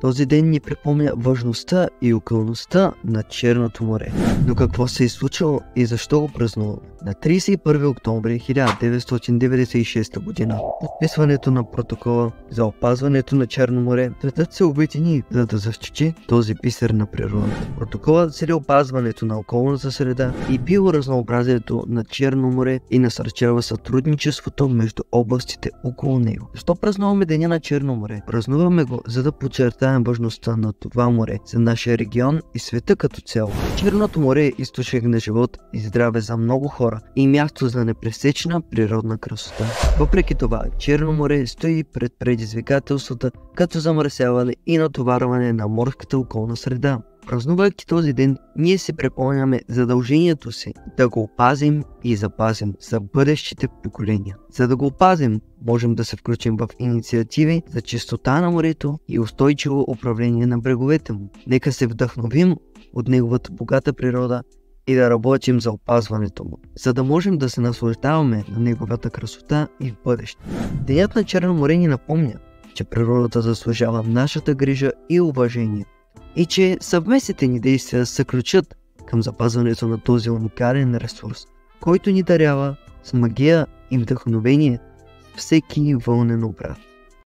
Този ден ни припомня важността и уникалността на Черното море. Но какво се е случило и защо го празнуваме? На 31 октомври 1996 година, подписването на протокола за опазването на Черно море, светът се обедини за да защити този бисер на природата. Протоколът цели опазването на околната среда и биоразнообразието на Черно море и насърчава сътрудничеството между областите около него. Защо празнуваме Деня на Черно море? Празнуваме го, за да подчертаем важността на това море за нашия регион и света като цяло. Черното море е източник на живот и здраве за много хора и място за непресечна природна красота. Въпреки това, Черно море стои пред предизвикателствата като замърсяване и натоварване на морската околна среда. Празнувайки този ден, ние си припомняме задължението си да го опазим и запазим за бъдещите поколения. За да го опазим, можем да се включим в инициативи за чистота на морето и устойчиво управление на бреговете му. Нека се вдъхновим от неговата богата природа и да работим за опазването му, за да можем да се наслаждаваме на неговата красота и в бъдеще. Денят на Черно море ни напомня, че природата заслужава нашата грижа и уважение и че съвместните ни действия са ключът към запазването на този уникален ресурс, който ни дарява с магия и вдъхновение всеки вълнен обрат.